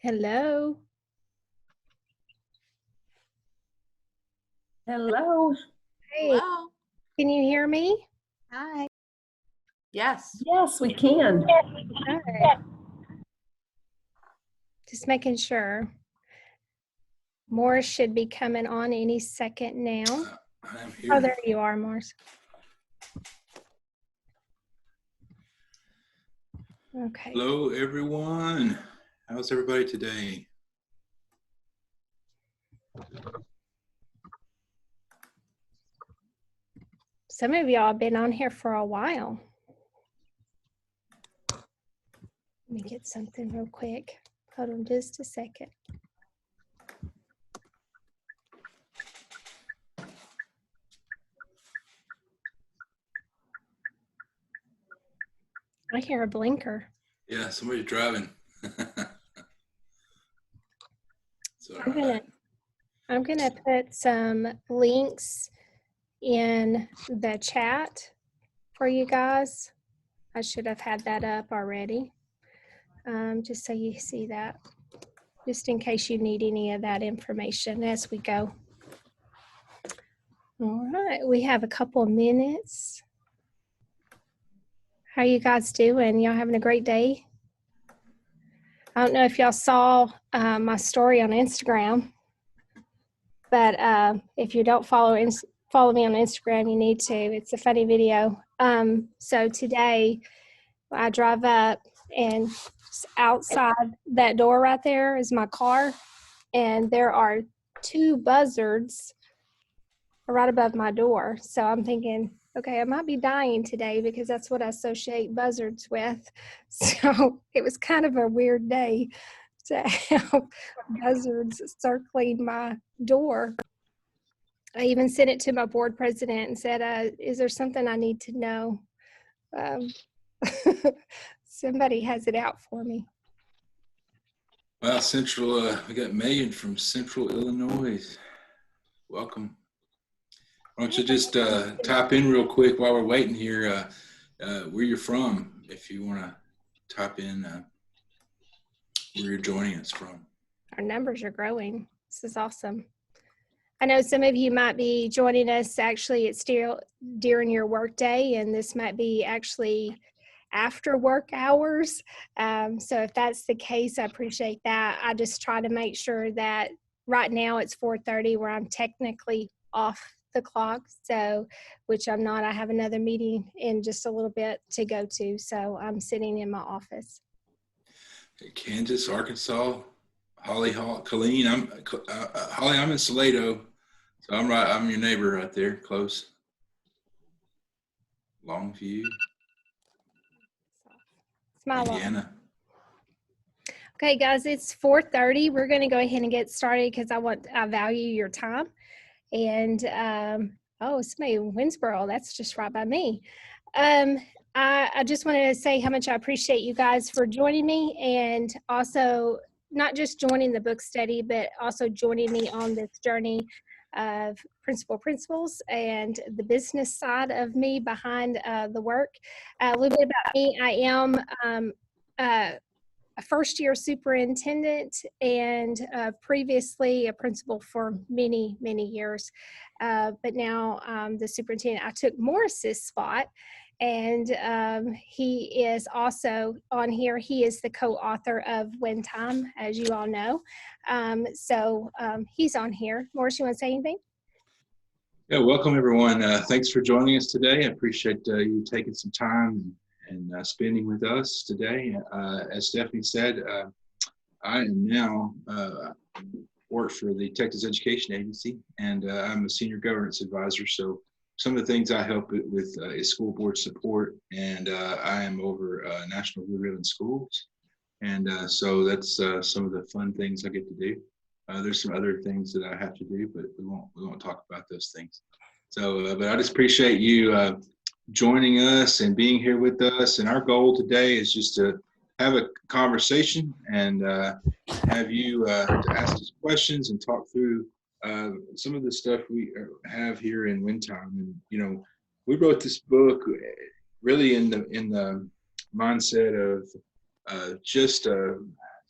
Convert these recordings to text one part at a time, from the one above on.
Hello. Hello. Hey, Hello. can you hear me? Hi. Yes. Yes, we can. Good. Just making sure. Morris should be coming on any second now. I'm Oh, here. there you are, Morris. Okay. Hello, everyone. How's everybody today? Some of y'all have been on here for a while. Let me get something real quick. Hold on just a second. I hear a blinker. Yeah, somebody's driving. So, I'm gonna put some links in the chat for you guys. I should have had that up already, just so you see that, just in case you need any of that information as we go. All right, we have a couple of minutes. How you guys doing? Y'all having a great day? I don't know if y'all saw my story on Instagram, but if you don't follow me on Instagram, you need to. It's a funny video. So today I drive up, and outside that door right there is my car, and there are 2 buzzards right above my door. So I'm thinking, okay, I might be dying today because that's what I associate buzzards with. So it was kind of a weird day to have buzzards circling my door. I even sent it to my board president and said, is there something I need to know? Somebody has it out for me. well, we got Megan from Central Illinois. Welcome. Why don't you just type in real quick while we're waiting here where you're from, if you want to type in where you're joining us from. Our numbers are growing. This is awesome. I know some of you might be joining us, actually it's still during your work day, and this might be actually after work hours. So if that's the case, I appreciate that. I just try to make sure that right now it's 4:30 where I'm technically off the clock, so which I'm not. I have another meeting in just a little bit to go to, so I'm sitting in my office. Kansas, Arkansas, Holly, Colleen. Holly. I'm in Salado, so I'm your neighbor right there, close. Longview, Indiana. Okay, guys, it's 4:30. We're going to go ahead and get started because I value your time. And oh, somebody in Winsboro, that's just right by me. I just wanted to say how much I appreciate you guys for joining me, and also not just joining the book study, but also joining me on this journey of principles and the business side of me behind the work. A little bit about me: I am a first-year superintendent and previously a principal for many, many years. But now the superintendent. I took Morris's spot, and he is also on here. He is the co-author of Win Time, as you all know. So he's on here. Morris, you want to say anything? Yeah, welcome everyone. Thanks for joining us today. I appreciate you taking some time and spending with us today. As Stephanie said, I am now work for the Texas Education Agency, and I'm a senior governance advisor. So some of the things I help with is school board support, and I am over National Blue Ribbon Schools. And so that's some of the fun things I get to do. There's some other things that I have to do, but we won't talk about those things. So, but I just appreciate you joining us and being here with us. And our goal today is just to have a conversation and have you to ask us questions and talk through some of the stuff we have here in Win Time. And you know, we wrote this book really in the mindset of just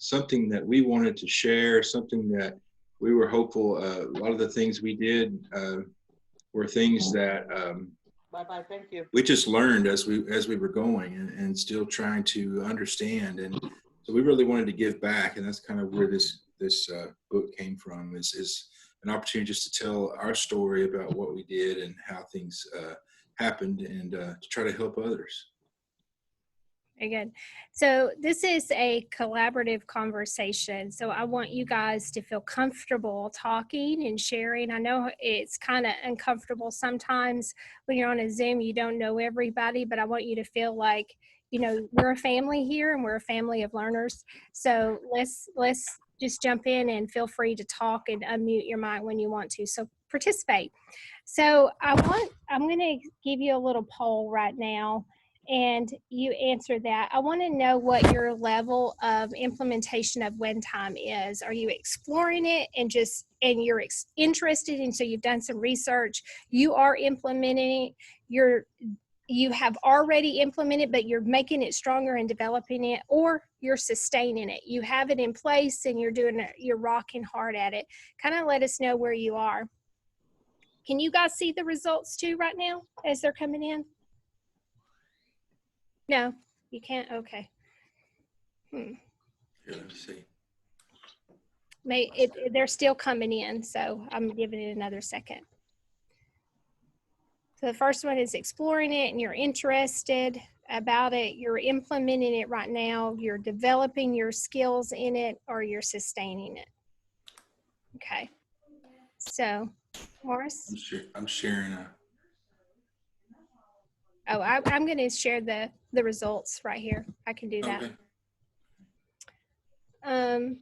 something that we wanted to share, something that we were hopeful. A lot of the things we did were things that Bye-bye, thank you. we just learned as we were going, and still trying to understand. And so we really wanted to give back, and that's kind of where this book came from, is an opportunity just to tell our story about what we did and how things happened, and to try to help others. Very good. So this is a collaborative conversation. So I want you guys to feel comfortable talking and sharing. I know it's kind of uncomfortable sometimes when you're on a Zoom, you don't know everybody, but I want you to feel like, you know, we're a family here and we're a family of learners. So let's just jump in and feel free to talk and unmute your mic when you want to. So participate. So I'm going to give you a little poll right now, and you answer that. I want to know what your level of implementation of WIN time is. Are you exploring it and you're interested, and so you've done some research, you are implementing it, you have already implemented, but you're making it stronger and developing it, or you're sustaining it. You have it in place and you're rocking hard at it. Kind of let us know where you are. Can you guys see the results too right now as they're coming in? No, you can't. Okay. Here, let me see. They're still coming in, so I'm giving it another second. So the first one is exploring it, and you're interested about it. You're implementing it right now. You're developing your skills in it, or you're sustaining it. Okay. So, Morris? I'm sharing Oh, I'm going to share the results right here. I can do that. Okay.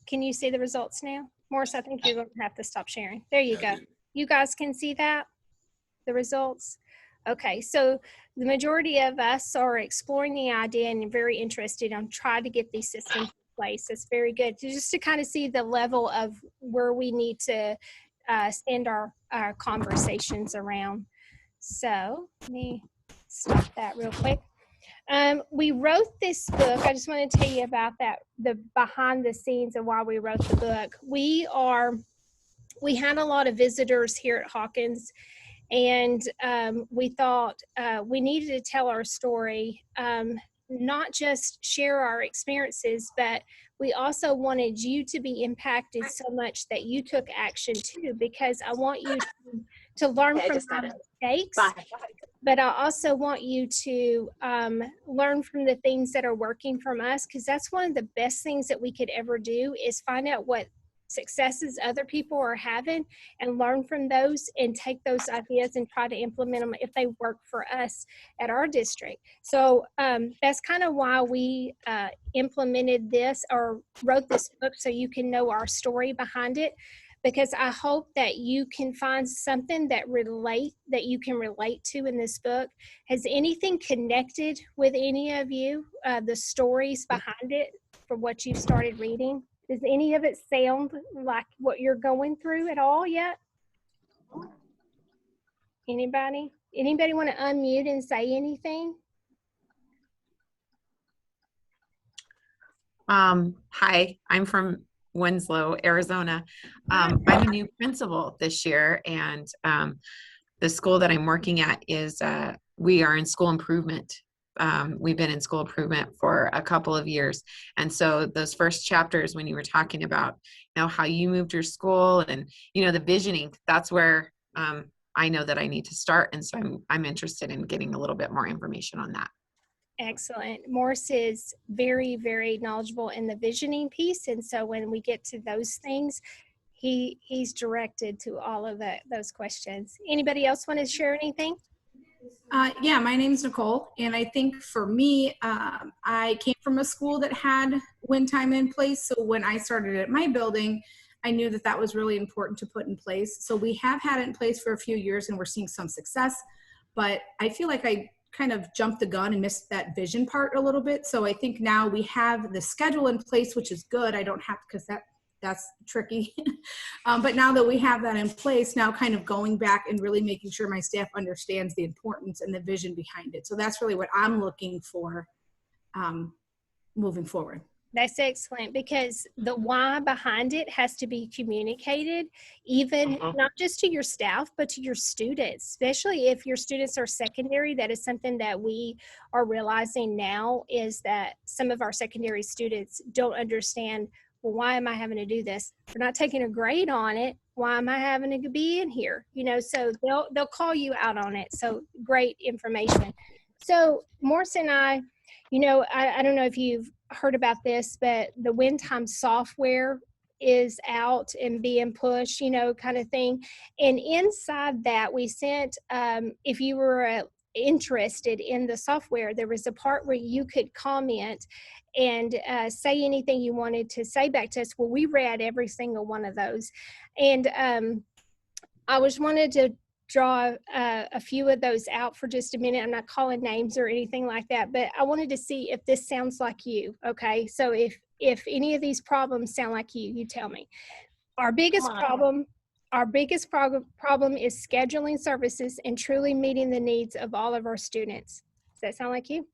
Can you see the results now? Morris, I think you're going to have to stop sharing. There you go. You guys can see that? The results? Okay, so the majority of us are exploring the idea and very interested on trying to get these systems in place. It's very good just to kind of see the level of where we need to send our conversations around. So let me stop that real quick. We wrote this book. I just want to tell you about that, the behind the scenes of why we wrote the book. We had a lot of visitors here at Hawkins, and we thought we needed to tell our story, not just share our experiences, but we also wanted you to be impacted so much that you took action too, because I want you to learn from our mistakes. But I also want you to learn from the things that are working from us, because that's one of the best things that we could ever do, is find out what successes other people are having and learn from those and take those ideas and try to implement them if they work for us at our district. So that's kind of why we implemented this or wrote this book, so you can know our story behind it. Because I hope that you can find something that you can relate to in this book. Has anything connected with any of you, the stories behind it, from what you've started reading? Does any of it sound like what you're going through at all yet? Anybody? Anybody want to unmute and say anything? Hi, I'm from Winslow, Arizona. I'm a new principal this year, and the school that I'm working at is, we are in school improvement. We've been in school improvement for a couple of years. And so those first chapters, when you were talking about, how you moved your school and, the visioning, that's where I know that I need to start. And so I'm interested in getting a little bit more information on that. Excellent. Morris is very, very knowledgeable in the visioning piece. And so when we get to those things, he's directed to all of those questions. Anybody else want to share anything? Yeah, my name's Nicole. And I think for me, I came from a school that had WIN time in place. So when I started at my building, I knew that was really important to put in place. So we have had it in place for a few years and we're seeing some success, but I feel like I kind of jumped the gun and missed that vision part a little bit. So I think now we have the schedule in place, which is good. I don't have, because that's tricky. But now that we have that in place, now kind of going back and really making sure my staff understands the importance and the vision behind it. So that's really what I'm looking for moving forward. That's excellent, because the why behind it has to be communicated, even not just to your staff, but to your students, especially if your students are secondary. That is something that we are realizing now, is that some of our secondary students don't understand, well, why am I having to do this? They're not taking a grade on it. Why am I having to be in here? You know, so they'll call you out on it. So great information. So Morris and I, you know, I don't know if you've heard about this, but the WIN time software is out and being pushed, you know, kind of thing. And inside that, we sent, if you were interested in the software, there was a part where you could comment and say anything you wanted to say back to us. Well, we read every single one of those. And I wanted to draw a few of those out for just a minute. I'm not calling names or anything like that, but I wanted to see if this sounds like you. Okay, so if any of these problems sound like you, you tell me. Our biggest problem is scheduling services and truly meeting the needs of all of our students. Does that sound like you?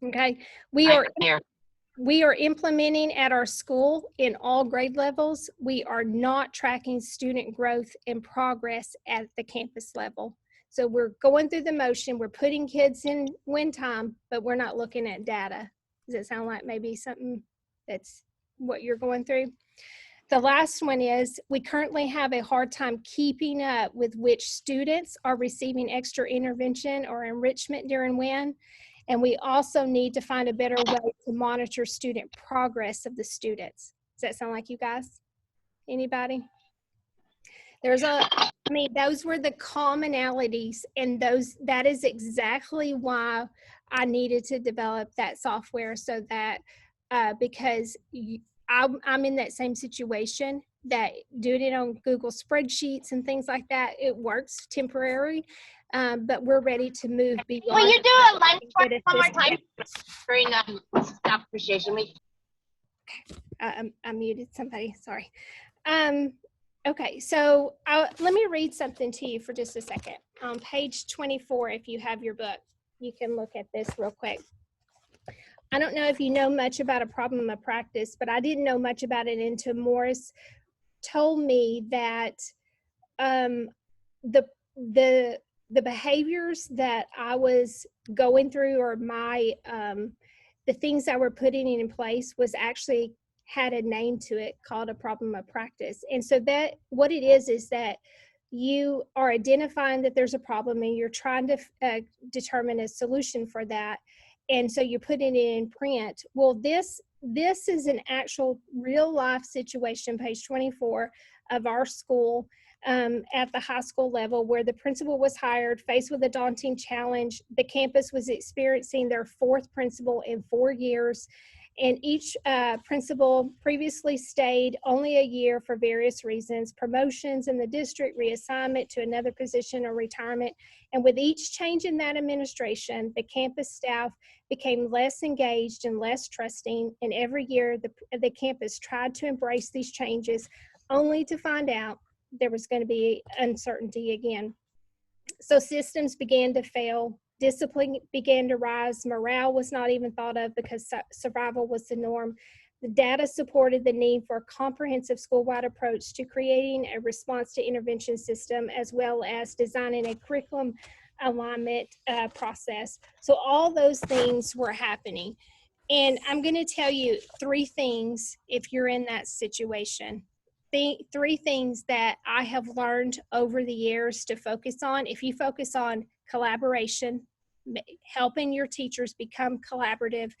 Okay, we are implementing at our school in all grade levels. We are not tracking student growth and progress at the campus level. So we're going through the motion. We're putting kids in WIN time, but we're not looking at data. Does it sound like maybe something that's what you're going through? The last one is, we currently have a hard time keeping up with which students are receiving extra intervention or enrichment during WIN. And we also need to find a better way to monitor student progress of the students. Does that sound like you guys? Anybody? Those were the commonalities, and that is exactly why I needed to develop that software, so that because I'm in that same situation, that doing it on Google spreadsheets and things like that, it works temporary. But we're ready to move beyond. Will you do a lunch break one more time during staff appreciation week? I muted somebody, sorry. Okay, so let me read something to you for just a second. On page 24, if you have your book, you can look at this real quick. I don't know if you know much about a problem of practice, but I didn't know much about it until Morris told me that the behaviors that I was going through, or the things that were putting in place, was actually had a name to it called a problem of practice. And so that what it is that you are identifying that there's a problem and you're trying to determine a solution for that. And so you're putting it in print. Well, this is an actual real life situation, page 24 of our school, at the high school level, where the principal was hired, faced with a daunting challenge. The campus was experiencing their fourth principal in 4 years, and each principal previously stayed only a year for various reasons: promotions in the district, reassignment to another position, or retirement. And with each change in that administration, the campus staff became less engaged and less trusting, and every year the campus tried to embrace these changes, only to find out there was going to be uncertainty again. So systems began to fail, discipline began to rise, morale was not even thought of because survival was the norm. The data supported the need for a comprehensive school-wide approach to creating a response to intervention system, as well as designing a curriculum alignment process. So all those things were happening. And I'm going to tell you 3 things if you're in that situation. 3 things that I have learned over the years to focus on. If you focus on collaboration, helping your teachers become collaborative,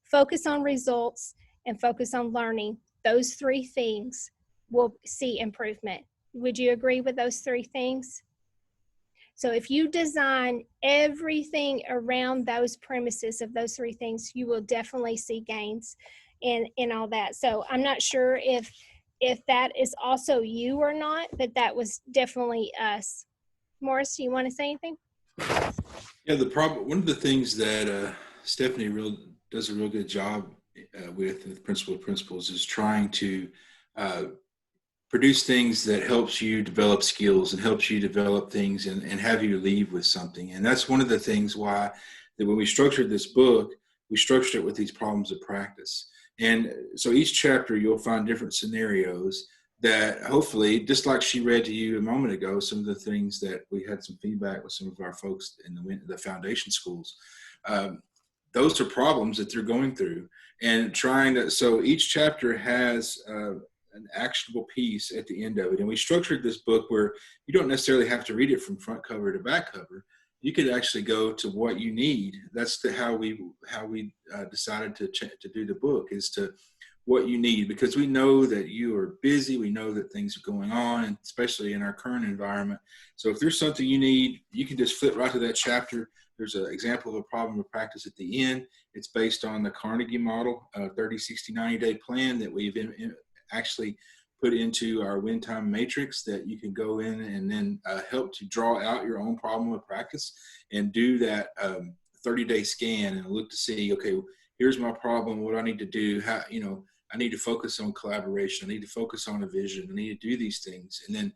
focus on results, and focus on learning, those 3 things will see improvement. Would you agree with those 3 things? So if you design everything around those premises of those 3 things, you will definitely see gains in all that. So I'm not sure if that is also you or not, but that was definitely us. Morris, do you want to say anything? Yeah, one of the things that Stephanie does a real good job with principals is trying to produce things that helps you develop skills and helps you develop things and have you leave with something. And that's one of the things why that when we structured this book, we structured it with these problems of practice. And so each chapter you'll find different scenarios that hopefully, just like she read to you a moment ago, some of the things that we had some feedback with some of our folks in the foundation schools, those are problems that they're going through and trying to, so each chapter has an actionable piece at the end of it. And we structured this book where you don't necessarily have to read it from front cover to back cover. You could actually go to what you need. That's how we decided to do the book, is to what you need, because we know that you are busy. We know that things are going on, and especially in our current environment. So if there's something you need, you can just flip right to that chapter. There's an example of a problem of practice at the end. It's based on the Carnegie model, 30, 60, 90-day plan that we've actually put into our win time matrix, that you can go in and then help to draw out your own problem of practice and do that 30-day scan and look to see, okay, here's my problem. What do I need to do? How, I need to focus on collaboration. I need to focus on a vision. I need to do these things. And then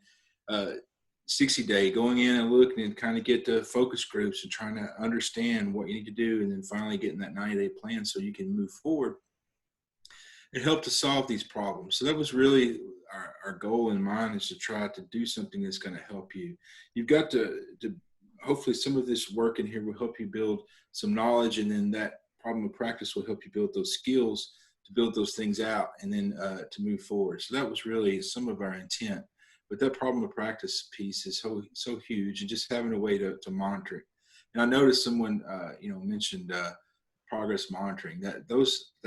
60-day, going in and looking and kind of get the focus groups and trying to understand what you need to do. And then finally getting that 90-day plan so you can move forward and help to solve these problems. So that was really our goal in mind, is to try to do something that's going to help you. You've got to hopefully some of this work in here will help you build some knowledge, and then that problem of practice will help you build those skills to build those things out, and then to move forward. So that was really some of our intent. But that problem of practice piece is so huge, and just having a way to monitor it. And I noticed someone mentioned progress monitoring. That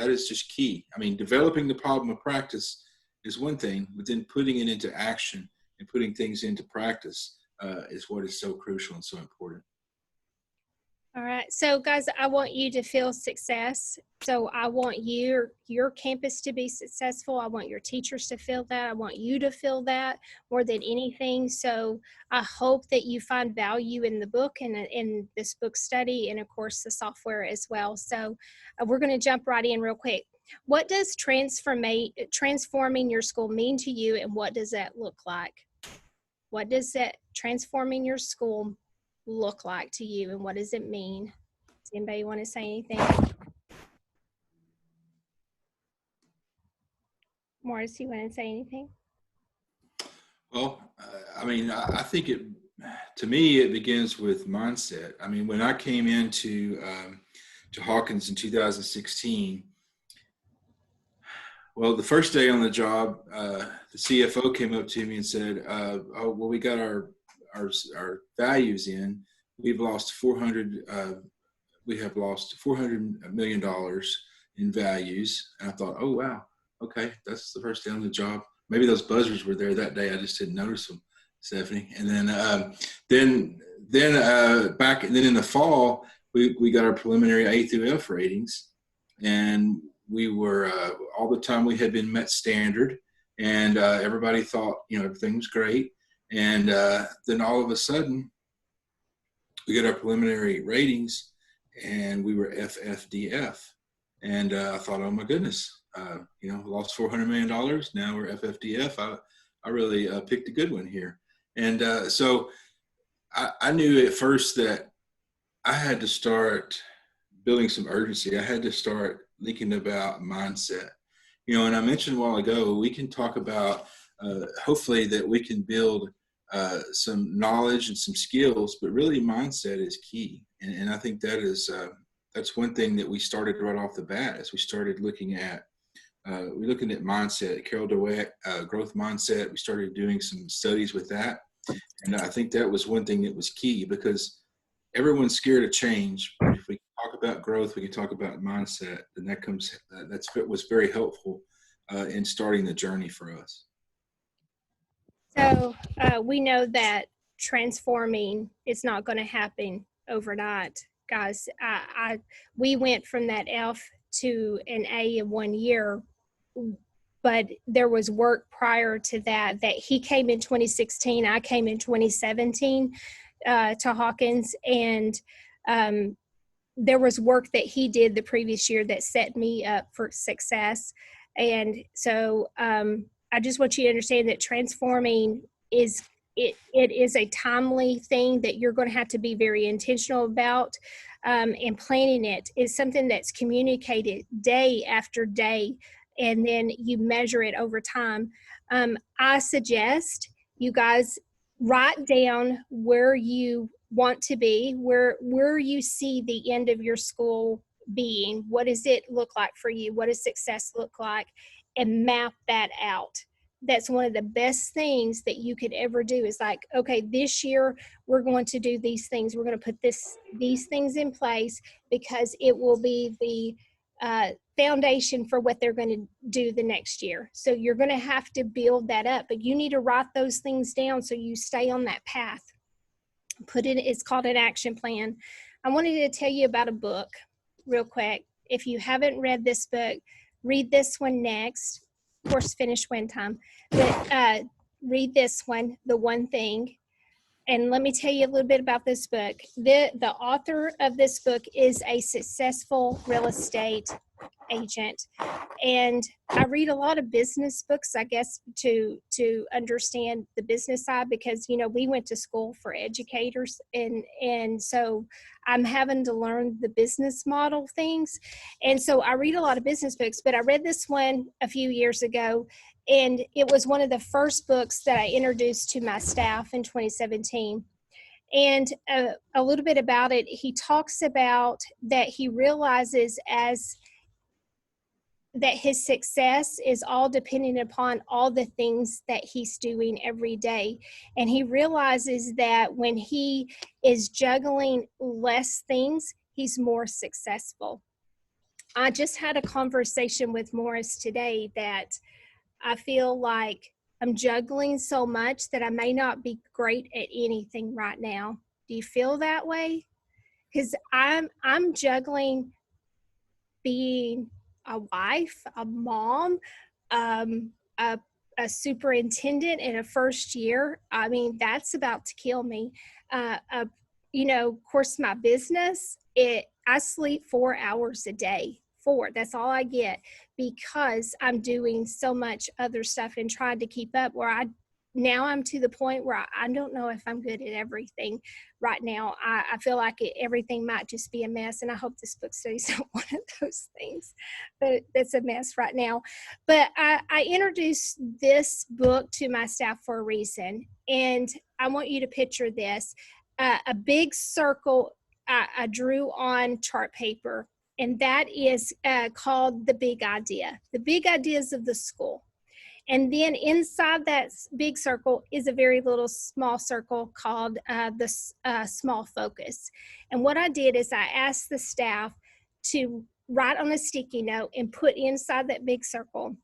is just key. I mean, developing the problem of practice is one thing, but then putting it into action and putting things into practice is what is so crucial and so important. All right. So guys, I want you to feel success. So I want your campus to be successful. I want your teachers to feel that. I want you to feel that more than anything. So I hope that you find value in the book and in this book study, and of course the software as well. So we're going to jump right in real quick. What does transforming your school mean to you, and what does that look like? What does that transforming your school look like to you, and what does it mean? Does anybody want to say anything? Morris, you want to say anything? Well, I think to me, it begins with mindset. I mean, when I came into to Hawkins in 2016, well, the first day on the job, the CFO came up to me and said, "Oh, well, we got our values in. We have lost $400 million in values." And I thought, oh wow, okay, that's the first day on the job. Maybe those buzzers were there that day. I just didn't notice them, Stephanie. And then in the fall, we got our preliminary A through F ratings, and we were all the time we had been met standard, and everybody thought everything was great. And then all of a sudden, we got our preliminary ratings, and we were FFDF. And I thought, oh my goodness, lost $400 million. Now we're FFDF. I really picked a good one here. And so I knew at first that I had to start building some urgency. I had to start thinking about mindset. And I mentioned a while ago, we can talk about hopefully that we can build some knowledge and some skills, but really mindset is key. And I think that's one thing that we started right off the bat as we started looking at mindset. Carol Dweck, growth mindset. We started doing some studies with that, and I think that was one thing that was key, because everyone's scared of change. But if we talk about growth, we can talk about mindset, and that's what was very helpful in starting the journey for us. So we know that transforming is not going to happen overnight, guys. We went from that F to an A in 1 year, but there was work prior to that he came in 2016. I came in 2017 to Hawkins, and there was work that he did the previous year that set me up for success. And so I just want you to understand that transforming it is a timely thing that you're going to have to be very intentional about. and planning it is something that's communicated day after day, and then you measure it over time. I suggest you guys write down where you want to be, where you see the end of your school being. What does it look like for you? What does success look like? And map that out. That's one of the best things that you could ever do, is like, okay, this year we're going to do these things. We're going to put these things in place, because it will be the foundation for what they're going to do the next year. So you're going to have to build that up, but you need to write those things down so you stay on that path. It's called an action plan. I wanted to tell you about a book real quick. If you haven't read this book, read this one next. Of course, finish WIN time, but read this one, The One Thing. And let me tell you a little bit about this book. The author of this book is a successful real estate agent. And I read a lot of business books, I guess, to understand the business side, because, you know, we went to school for educators. And so I'm having to learn the business model things. And so I read a lot of business books, but I read this one a few years ago. And it was one of the first books that I introduced to my staff in 2017. And a little bit about it, he talks about that he realizes that his success is all dependent upon all the things that he's doing every day. And he realizes that when he is juggling less things, he's more successful. I just had a conversation with Morris today that I feel like I'm juggling so much that I may not be great at anything right now. Do you feel that way? Because I'm juggling being a wife, a mom, a superintendent in a first year. I mean, that's about to kill me. You know, of course, my business, I sleep 4 hours a day. 4, that's all I get, because I'm doing so much other stuff and trying to keep up, where now I'm to the point where I don't know if I'm good at everything right now. I feel like everything might just be a mess, and I hope this book study's not one of those things, but it's a mess right now. But I introduced this book to my staff for a reason, and I want you to picture this. A big circle I drew on chart paper, and that is called the big idea, the big ideas of the school. And then inside that big circle is a very little small circle called the small focus. And what I did is I asked the staff to write on a sticky note and put inside that big circle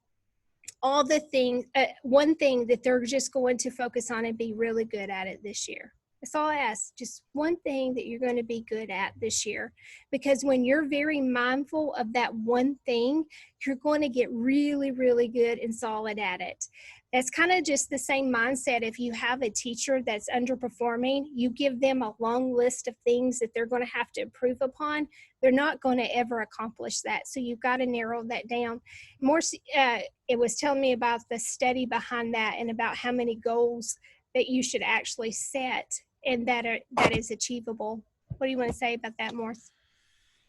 all the things, one thing that they're just going to focus on and be really good at it this year. That's all I ask. Just one thing that you're going to be good at this year. Because when you're very mindful of that one thing, you're going to get really, really good and solid at it. That's kind of just the same mindset. If you have a teacher that's underperforming, you give them a long list of things that they're going to have to improve upon. They're not going to ever accomplish that. So you've got to narrow that down. It was telling me about the study behind that, and about how many goals that you should actually set, and that is achievable. What do you want to say about that, Morris?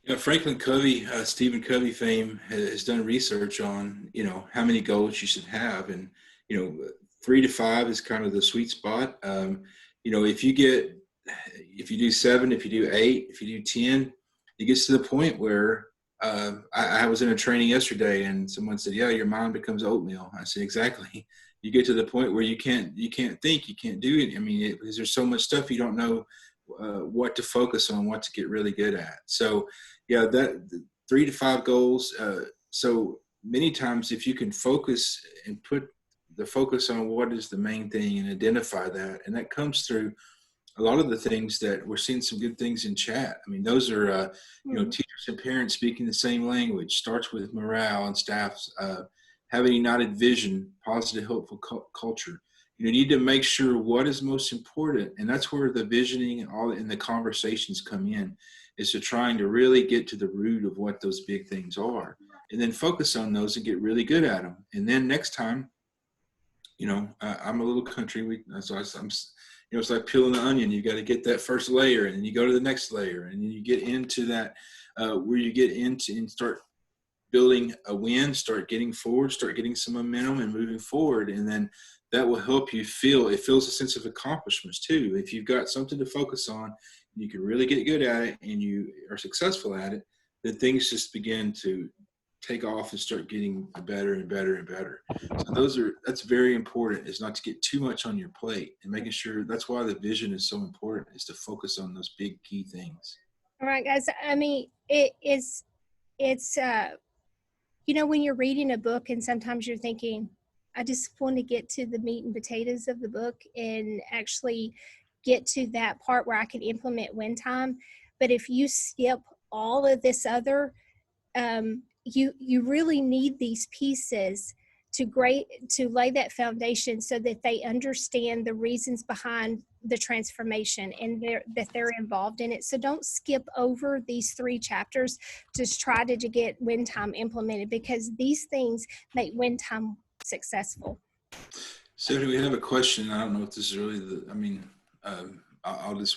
You know, Franklin Covey, Stephen Covey fame, has done research on, you know, how many goals you should have. And, you know, 3 to 5 is kind of the sweet spot. You know, if you do 7, if you do 8, if you do 10, it gets to the point where I was in a training yesterday, and someone said, yeah, your mind becomes oatmeal. I said, exactly. You get to the point where you can't think, you can't do it. I mean, because there's so much stuff you don't know what to focus on, what to get really good at. So, yeah, that 3 to 5 goals. So many times, if you can focus and put the focus on what is the main thing and identify that, and that comes through a lot of the things that we're seeing some good things in chat. I mean, those are, you know, teachers and parents speaking the same language, starts with morale and staffs, having a united vision, positive, helpful culture. You need to make sure what is most important. And that's where the visioning and the conversations come in, is to trying to really get to the root of what those big things are, and then focus on those and get really good at them. And then next time, you know, I'm a little country. it's like peeling an onion. You got to get that first layer, and then you go to the next layer, and then you get into that where you get into and start building a win, start getting forward, start getting some momentum and moving forward. And then that will help you feels a sense of accomplishments too. If you've got something to focus on, you can really get good at it and you are successful at it, then things just begin to take off and start getting better and better and better. So that's very important, is not to get too much on your plate, and making sure, that's why the vision is so important, is to focus on those big key things. All right, guys. I mean, it's when you're reading a book and sometimes you're thinking, I just want to get to the meat and potatoes of the book and actually get to that part where I can implement win time. But if you skip all of this other, you really need these pieces to lay that foundation so that they understand the reasons behind the transformation and that they're involved in it. So don't skip over these 3 chapters to try to get win time implemented, because these things make win time successful. So we have a question. I don't know if this is really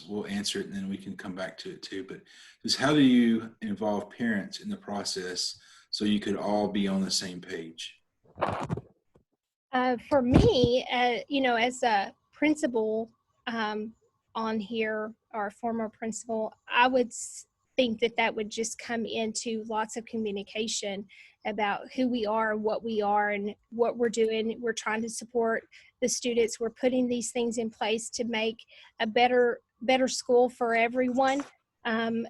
we'll answer it and then we can come back to it too. But just how do you involve parents in the process so you could all be on the same page? For me, as a principal on here, or a former principal, I would think that would just come into lots of communication about who we are, what we are, and what we're doing. We're trying to support the students. We're putting these things in place to make a better school for everyone.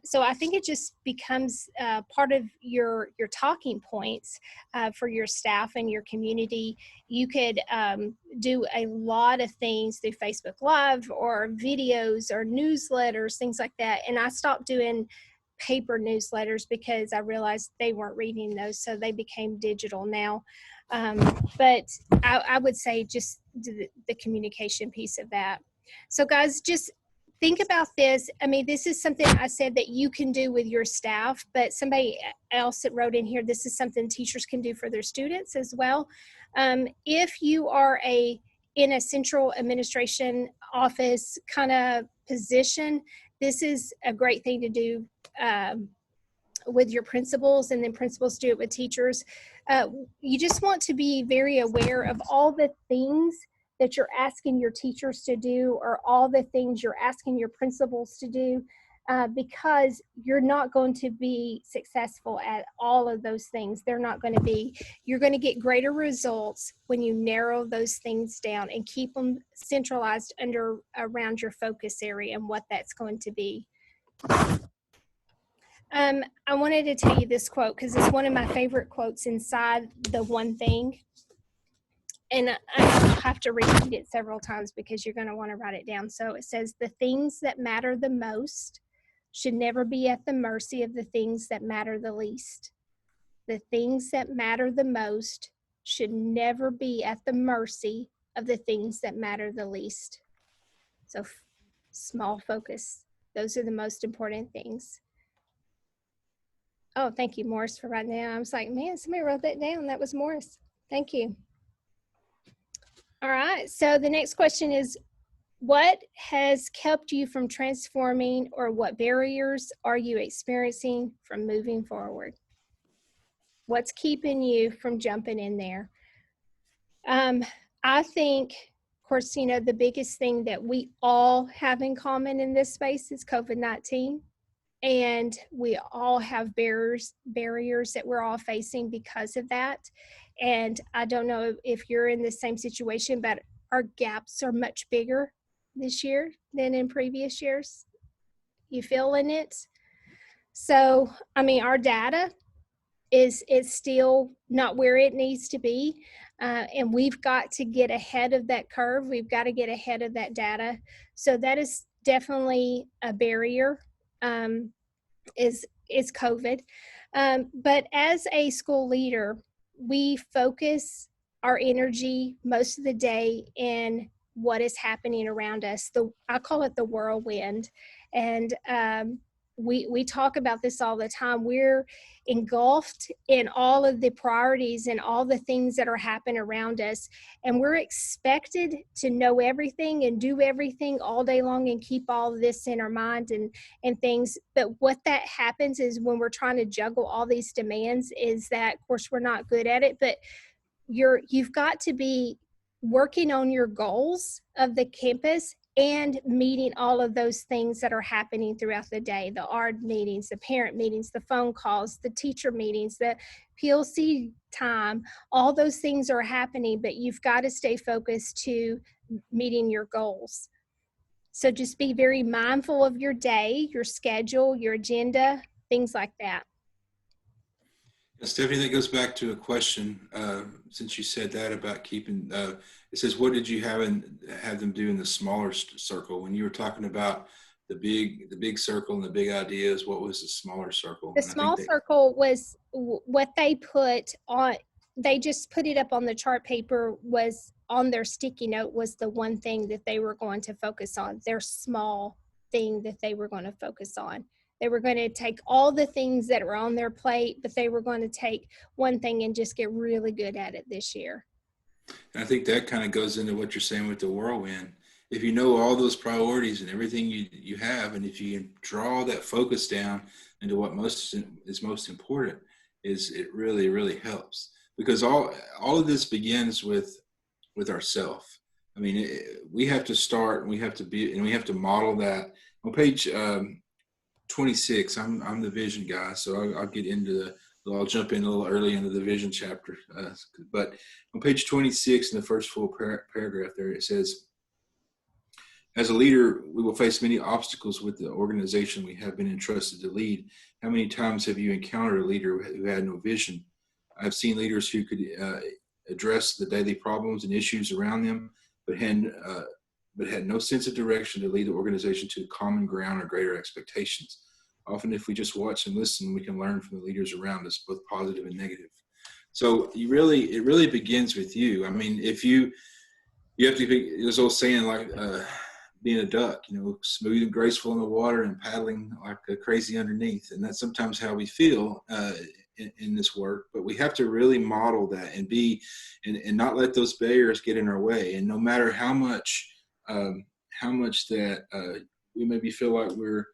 So I think it just becomes part of your talking points for your staff and your community. You could do a lot of things through Facebook Live or videos or newsletters, things like that. And I stopped doing paper newsletters because I realized they weren't reading those, so they became digital now. But I would say just the communication piece of that. So guys, just think about this. I mean, this is something I said that you can do with your staff, but somebody else that wrote in here, this is something teachers can do for their students as well. If you are in a central administration office kind of position, this is a great thing to do with your principals, and then principals do it with teachers. You just want to be very aware of all the things that you're asking your teachers to do, or all the things you're asking your principals to do, because you're not going to be successful at all of those things. They're not going to be. You're going to get greater results when you narrow those things down and keep them centralized around your focus area and what that's going to be. I wanted to tell you this quote because it's one of my favorite quotes inside the one thing. And I have to repeat it several times because you're going to want to write it down. So it says, the things that matter the most should never be at the mercy of the things that matter the least. The things that matter the most should never be at the mercy of the things that matter the least. So small focus. Those are the most important things. Oh, thank you, Morris, for writing that down. I was like, man, somebody wrote that down. That was Morris. Thank you. All right, so the next question is, what has kept you from transforming, or what barriers are you experiencing from moving forward? What's keeping you from jumping in there? I think, of course, the biggest thing that we all have in common in this space is COVID-19. And we all have barriers that we're all facing because of that. And I don't know if you're in the same situation, but our gaps are much bigger this year than in previous years. You feeling it? So, I mean, our data is still not where it needs to be. And we've got to get ahead of that curve. We've got to get ahead of that data. So that is definitely a barrier. Is COVID. But as a school leader, we focus our energy most of the day in what is happening around us. I call it the whirlwind. And we talk about this all the time. We're engulfed in all of the priorities and all the things that are happening around us, and we're expected to know everything and do everything all day long and keep all this in our mind and things. But what that happens is when we're trying to juggle all these demands is that, of course, we're not good at it, but you've got to be working on your goals of the campus and meeting all of those things that are happening throughout the day, the ARD meetings, the parent meetings, the phone calls, the teacher meetings, the PLC time. All those things are happening, but you've got to stay focused to meeting your goals. So just be very mindful of your day, your schedule, your agenda, things like that. Stephanie, that goes back to a question, since you said that about keeping, it says, what did you have them do in the smaller circle? When you were talking about the big circle and the big ideas, what was the smaller circle? The small circle was what they put on, they just put it up on the chart paper, was on their sticky note, was the one thing that they were going to focus on, their small thing that they were going to focus on. They were going to take all the things that were on their plate, but they were going to take one thing and just get really good at it this year. And I think that kind of goes into what you're saying with the whirlwind. If you know all those priorities and everything you have, and if you can draw that focus down into what is most important, it really, really helps. Because all of this begins with ourselves. I mean, we have to start, and we have to be, and we have to model that. On page 26, I'm the vision guy, so I'll get into I'll jump in a little early into the vision chapter. But on page 26, in the first full paragraph there, it says, as a leader, we will face many obstacles with the organization we have been entrusted to lead. How many times have you encountered a leader who had no vision? I've seen leaders who could address the daily problems and issues around them, but had no sense of direction to lead the organization to common ground or greater expectations. Often, if we just watch and listen, we can learn from the leaders around us, both positive and negative. So it really begins with you. I mean, if you have to be, this old saying, like being a duck, smooth and graceful in the water and paddling like a crazy underneath. And that's sometimes how we feel in this work, but we have to really model that and and not let those barriers get in our way. And no matter how much that we maybe feel like we're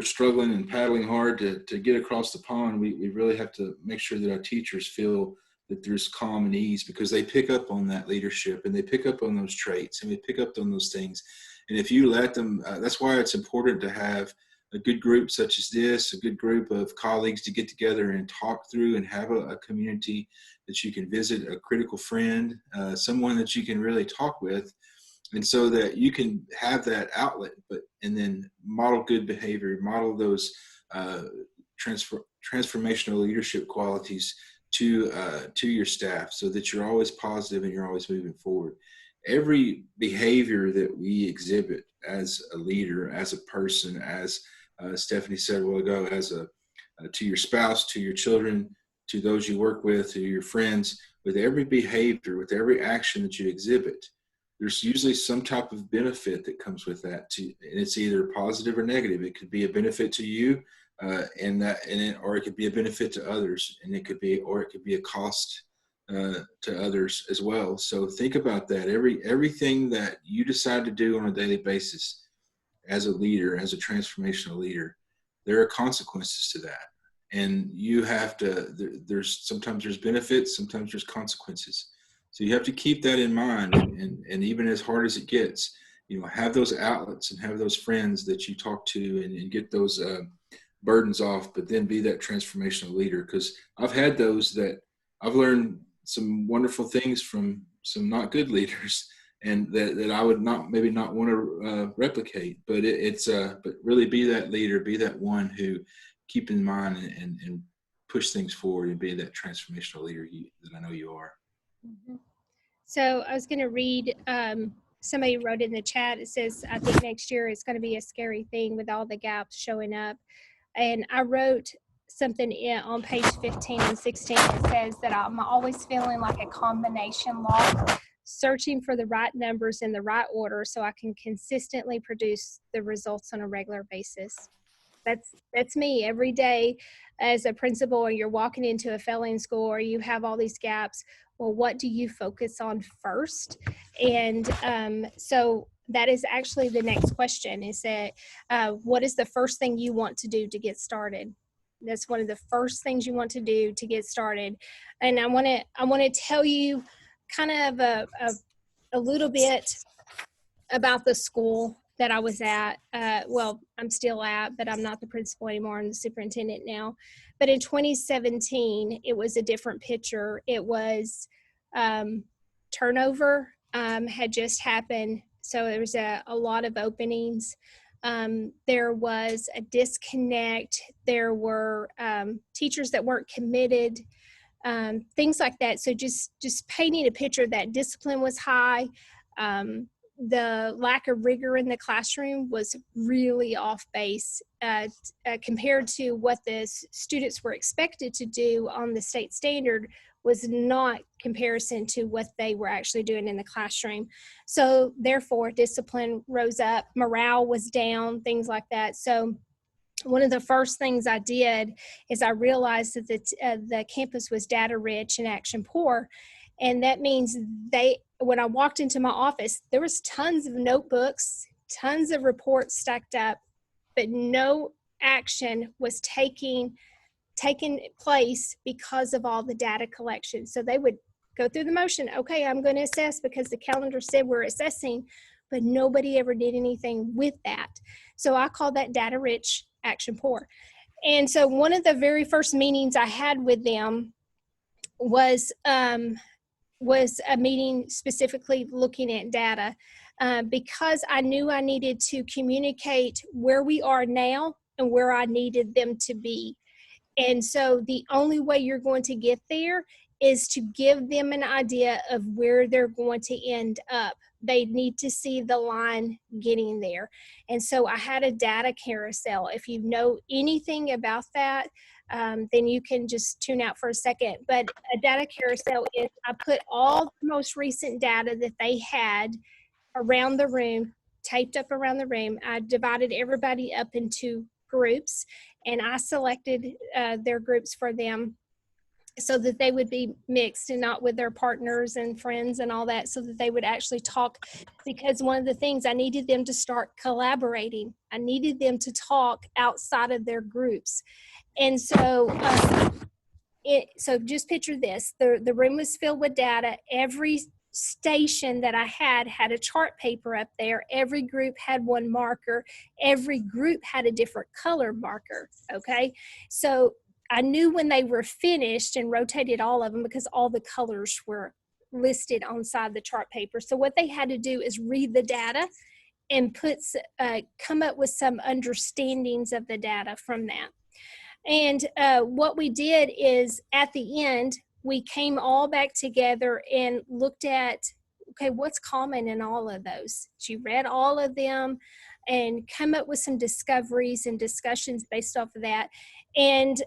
struggling and paddling hard to get across the pond, we really have to make sure that our teachers feel that there's calm and ease, because they pick up on that leadership and they pick up on those traits and they pick up on those things. And if you let them, that's why it's important to have a good group such as this, a good group of colleagues to get together and talk through, and have a community that you can visit, a critical friend, someone that you can really talk with. And so that you can have that outlet, and then model good behavior, model those transformational leadership qualities to your staff, so that you're always positive and you're always moving forward. Every behavior that we exhibit as a leader, as a person, as Stephanie said a while ago, to your spouse, to your children, to those you work with, to your friends, with every behavior, with every action that you exhibit, there's usually some type of benefit that comes with that, and it's either positive or negative. It could be a benefit to you, or it could be a benefit to others, and it could be a cost to others as well. So think about that. Everything that you decide to do on a daily basis as a leader, as a transformational leader, there are consequences to that, and you have to. Sometimes there's benefits, sometimes there's consequences. So you have to keep that in mind, and even as hard as it gets, have those outlets and have those friends that you talk to and get those burdens off, but then be that transformational leader. Because I've had those that I've learned some wonderful things from some not good leaders, and that I would maybe not want to replicate, but but really be that leader, be that one who keep in mind and push things forward, and be that transformational leader that I know you are. Mm-hmm. So I was going to read, somebody wrote in the chat, it says, I think next year it's going to be a scary thing with all the gaps showing up. And I wrote something on page 15 and 16 that says that I'm always feeling like a combination lock, searching for the right numbers in the right order so I can consistently produce the results on a regular basis. That's me every day as a principal, or you're walking into a failing school, or you have all these gaps. Well, what do you focus on first? And so that is actually the next question, is that what is the first thing you want to do to get started? That's one of the first things you want to do to get started. And I want to tell you kind of a little bit about the school that I was at. Well, I'm still at, but I'm not the principal anymore. I'm the superintendent now. But in 2017, it was a different picture. It was turnover had just happened. So there was a lot of openings. There was a disconnect. There were teachers that weren't committed, things like that. So just painting a picture that discipline was high. The lack of rigor in the classroom was really off base compared to what the students were expected to do on the state standard, was not comparison to what they were actually doing in the classroom. So therefore, discipline rose up, morale was down, things like that. So one of the first things I did is I realized that the campus was data rich and action poor. And that means when I walked into my office, there was tons of notebooks, tons of reports stacked up, but no action was taking place because of all the data collection. So they would go through the motion. Okay, I'm going to assess because the calendar said we're assessing, but nobody ever did anything with that. So I call that data rich, action poor. And so one of the very first meetings I had with them was a meeting specifically looking at data because I knew I needed to communicate where we are now and where I needed them to be. And so the only way you're going to get there is to give them an idea of where they're going to end up. They need to see the line getting there. And so I had a data carousel. If you know anything about that, then you can just tune out for a second. But a data carousel is, I put all the most recent data that they had around the room, taped up around the room. I divided everybody up into groups, and I selected their groups for them so that they would be mixed and not with their partners and friends and all that, so that they would actually talk. Because one of the things, I needed them to start collaborating. I needed them to talk outside of their groups. And so so just picture this. The room was filled with data. Every station that I had a chart paper up there. Every group had one marker. Every group had a different color marker, okay? So I knew when they were finished and rotated all of them because all the colors were listed on side the chart paper. So what they had to do is read the data and come up with some understandings of the data from that. And what we did is at the end, we came all back together and looked at, okay, what's common in all of those? She read all of them and come up with some discoveries and discussions based off of that. And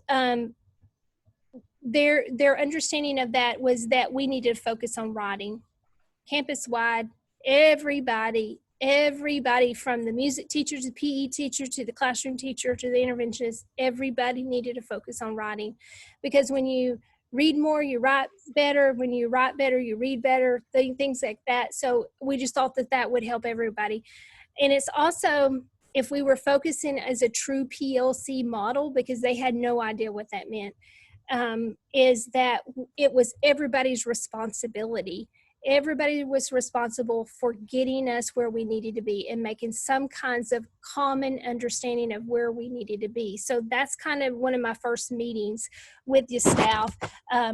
their understanding of that was that we needed to focus on writing. Campus-wide, everybody from the music teacher to the PE teacher to the classroom teacher to the interventionist, everybody needed to focus on writing. Because when you read more, you write better. When you write better, you read better, things like that. So we just thought that would help everybody. And it's also, if we were focusing as a true PLC model, because they had no idea what that meant, is that it was everybody's responsibility. Everybody was responsible for getting us where we needed to be and making some kinds of common understanding of where we needed to be. So that's kind of one of my first meetings with your staff.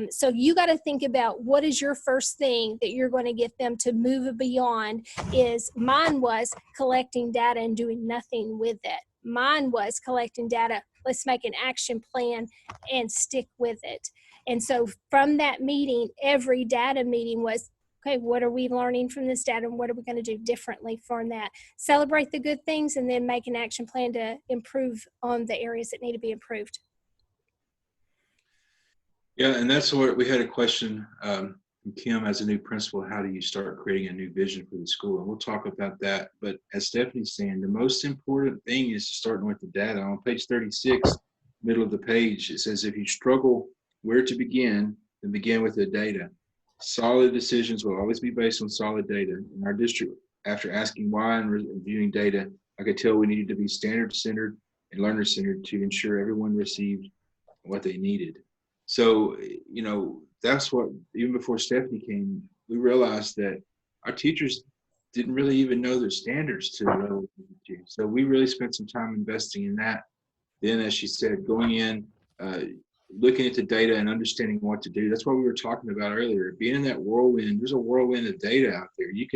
So you got to think about, what is your first thing that you're going to get them to move beyond. Mine was collecting data and doing nothing with it. Mine was collecting data. Let's make an action plan and stick with it. And so from that meeting, every data meeting was, okay, what are we learning from this data and what are we going to do differently from that? Celebrate the good things and then make an action plan to improve on the areas that need to be improved. Yeah, and that's what we had a question And Kim, as a new principal, how do you start creating a new vision for the school? And we'll talk about that. But as Stephanie's saying, the most important thing is starting with the data. On page 36, middle of the page, it says, if you struggle where to begin, then begin with the data. Solid decisions will always be based on solid data. In our district, after asking why and reviewing data, I could tell we needed to be standard-centered and learner-centered to ensure everyone received what they needed. So, you know, that's what, even before Stephanie came, we realized that our teachers didn't really even know their standards to the level to. So we really spent some time investing in that. Then, as she said, going in, looking at the data and understanding what to do. That's what we were talking about earlier. Being in that whirlwind, there's a whirlwind of data out there. You've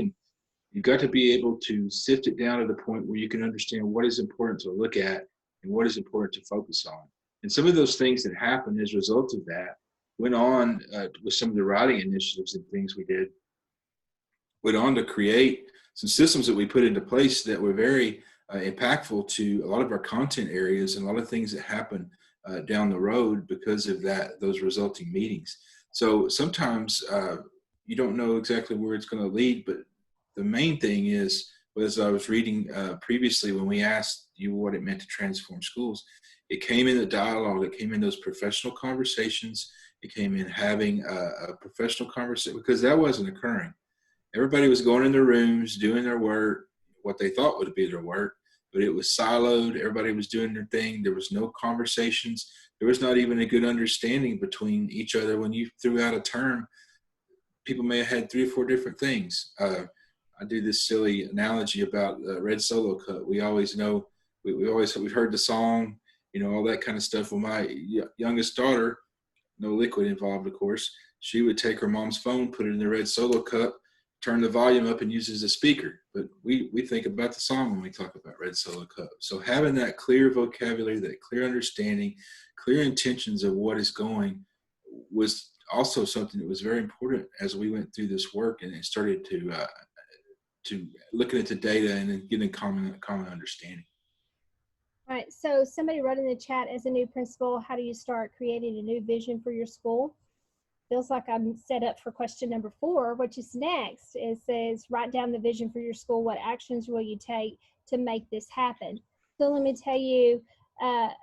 got to be able to sift it down to the point where you can understand what is important to look at and what is important to focus on. And some of those things that happened as a result of that went on with some of the writing initiatives and things we did, went on to create some systems that we put into place that were very impactful to a lot of our content areas and a lot of things that happen down the road because of those resulting meetings. So sometimes you don't know exactly where it's going to lead, but the main thing is, as I was reading previously when we asked you what it meant to transform schools, it came in the dialogue, it came in those professional conversations, it came in having a professional conversation, because that wasn't occurring. Everybody was going in their rooms, doing their work, what they thought would be their work, but it was siloed. Everybody was doing their thing. There was no conversations. There was not even a good understanding between each other. When you threw out a term, people may have had 3 or 4 different things. I do this silly analogy about Red Solo Cup. We always know, we've heard the song, you know, all that kind of stuff. Well, my youngest daughter, no liquid involved, of course, she would take her mom's phone, put it in the Red Solo Cup, turn the volume up and use it as a speaker. But we think about the song when we talk about Red Solo Cup. So having that clear vocabulary, that clear understanding, clear intentions of what is going was also something that was very important as we went through this work and started to looking at the data and then getting common understanding. All right, so somebody wrote in the chat, as a new principal, how do you start creating a new vision for your school? Feels like I'm set up for question number 4, which is next. It says, write down the vision for your school. What actions will you take to make this happen? So let me tell you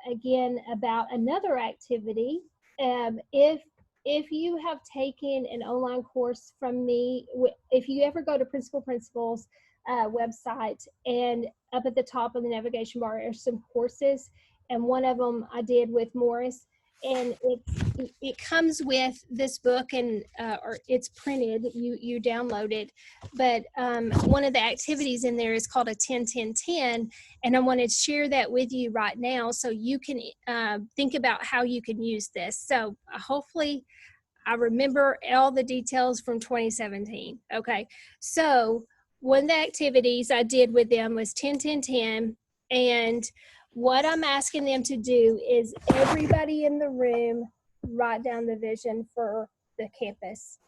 again about another activity. If you have taken an online course from me, if you ever go to Principal's website, and up at the top of the navigation bar are some courses, and one of them I did with Morris, and it comes with this book, and or it's printed, you download it, but one of the activities in there is called a 10-10-10, and I want to share that with you right now so you can think about how you can use this. So hopefully I remember all the details from 2017. Okay, so one of the activities I did with them was 10-10-10, and what I'm asking them to do is everybody in the room write down the vision for the campus.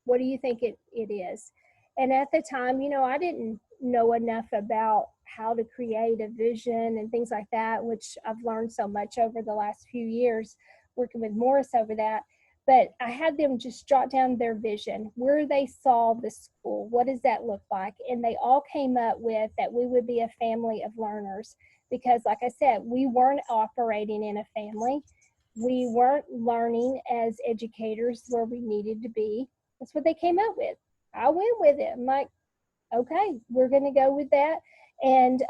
What do you think it is? And at the time, you know, I didn't know enough about how to create a vision and things like that, which I've learned so much over the last few years working with Morris over that. But I had them just jot down their vision, where they saw the school, what does that look like? And they all came up with that we would be a family of learners, because like I said, we weren't operating in a family. We weren't learning as educators where we needed to be. That's what they came up with. I went with it. I'm like, okay, we're going to go with that. And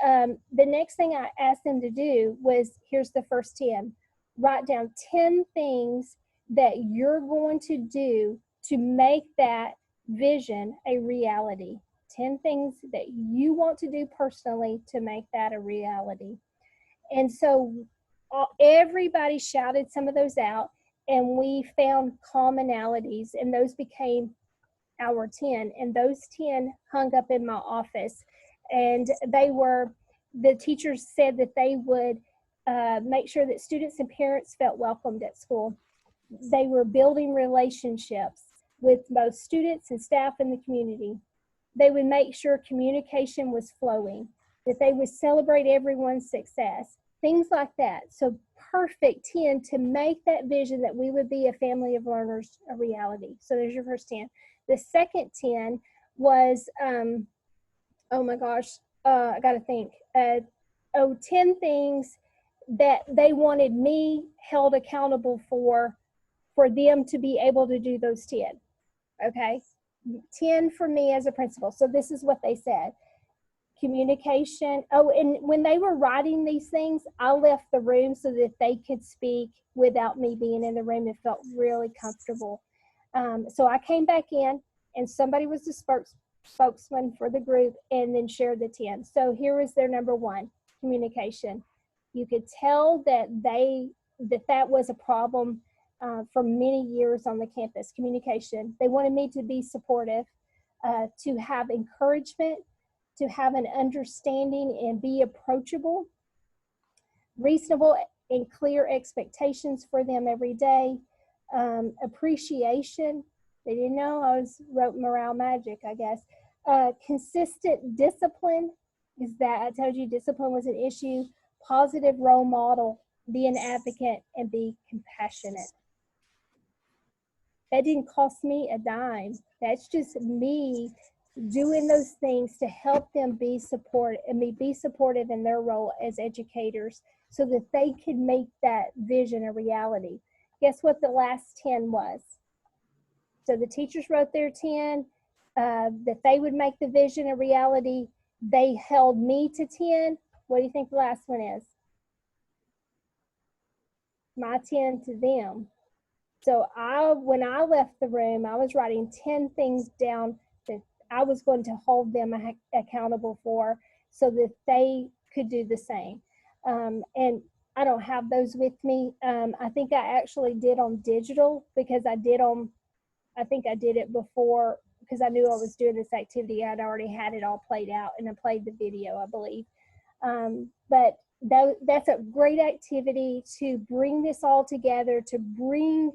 the next thing I asked them to do was, here's the first 10. Write down 10 things that you're going to do to make that vision a reality. 10 things that you want to do personally to make that a reality. And so everybody shouted some of those out, and we found commonalities, and those became our 10. And those 10 hung up in my office. And the teachers said that they would make sure that students and parents felt welcomed at school. They were building relationships with both students and staff in the community. They would make sure communication was flowing, that they would celebrate everyone's success, things like that. So perfect 10 to make that vision that we would be a family of learners a reality. So there's your first 10. The second 10 was, oh my gosh, I got to think. 10 things that they wanted me held accountable for them to be able to do those 10. Okay. 10 for me as a principal. So this is what they said. Communication. Oh, and when they were writing these things, I left the room so that they could speak without me being in the room. It felt really comfortable. So I came back in, and somebody was the spokesman for the group, and then shared the 10. So here was their number one: communication. You could tell that that was a problem for many years on the campus. Communication. They wanted me to be supportive, to have encouragement, to have an understanding and be approachable, reasonable and clear expectations for them every day, appreciation. They didn't know I wrote morale magic, I guess. Consistent discipline, is that I told you discipline was an issue. Positive role model, be an advocate, and be compassionate. That didn't cost me a dime. That's just me doing those things to help them be supportive in their role as educators so that they could make that vision a reality. Guess what the last 10 was? So the teachers wrote their 10, that they would make the vision a reality. They held me to 10. What do you think the last one is? My 10 to them. So when I left the room, I was writing 10 things down that I was going to hold them accountable for so that they could do the same. And I don't have those with me. I think I actually did on digital because I think I did it before because I knew I was doing this activity. I'd already had it all played out, and I played the video, I believe. But that's a great activity to bring this all together, to bring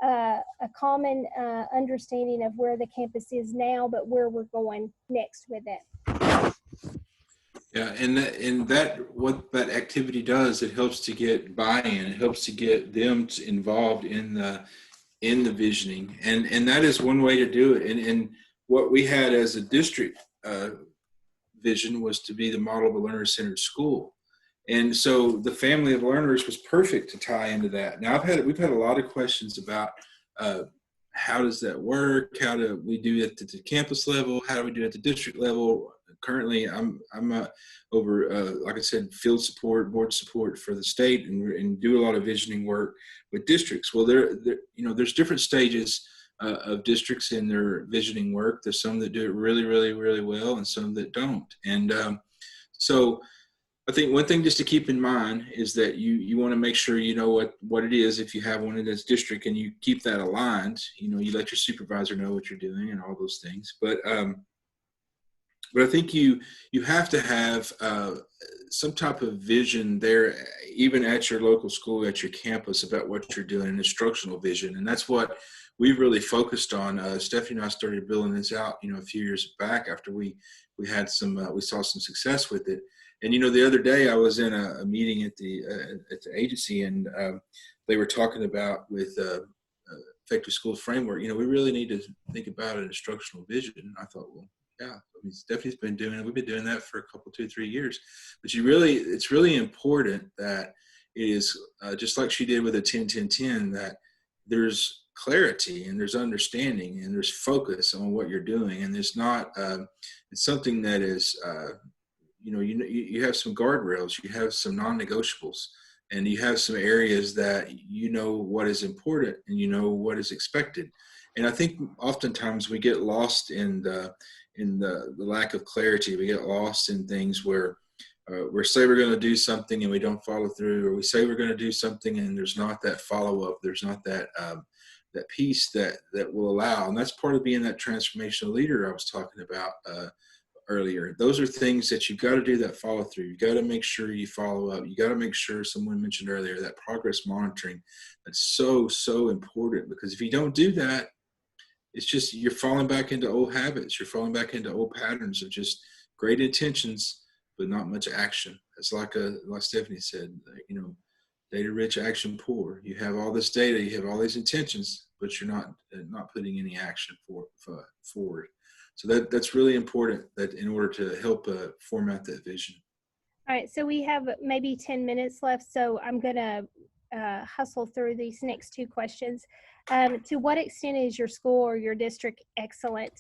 a common understanding of where the campus is now, but where we're going next with it. Yeah, and what that activity does, it helps to get buy-in. It helps to get them involved in the visioning, and that is one way to do it. And what we had as a district vision was to be the model of a learner-centered school. And so the family of learners was perfect to tie into that. Now we've had a lot of questions about how does that work? How do we do it at the campus level? How do we do it at the district level? Currently, I'm over, like I said, field support, board support for the state, and do a lot of visioning work with districts. Well, there's different stages of districts in their visioning work. There's some that do it really, really, really well, and some that don't. And so I think one thing just to keep in mind is that you want to make sure you know what it is if you have one in this district, and you keep that aligned. You let your supervisor know what you're doing and all those things. But I think you have to have some type of vision there, even at your local school, at your campus, about what you're doing, an instructional vision. And that's what we've really focused on. Stephanie and I started building this out, a few years back after we had we saw some success with it. And, the other day I was in a meeting at the agency, and they were talking about with effective school framework, we really need to think about an instructional vision. And I thought, well, yeah, Stephanie's been doing it. We've been doing that for a couple, 2-3 years. But it's really important that it is just like she did with the 10-10-10, that there's clarity and there's understanding and there's focus on what you're doing. And there's not, it's something that is, you have some guardrails, you have some non-negotiables, and you have some areas that what is important and what is expected. And I think oftentimes we get lost in the lack of clarity. We get lost in things where we say we're going to do something and we don't follow through, or we say we're going to do something and there's not that follow-up, there's not that that piece that will allow. And that's part of being that transformational leader I was talking about earlier. Those are things that you've got to do, that follow through. You got to make sure you follow up. You got to make sure, someone mentioned earlier, that progress monitoring. That's so important, because if you don't do that, it's just, you're falling back into old habits. You're falling back into old patterns of just great intentions, but not much action. It's like Stephanie said, data rich, action poor. You have all this data, you have all these intentions, but you're not putting any action forward. So that's really important, that in order to help format that vision. All right, so we have maybe 10 minutes left, so I'm going to hustle through these next two questions. To what extent is your school or your district excellent,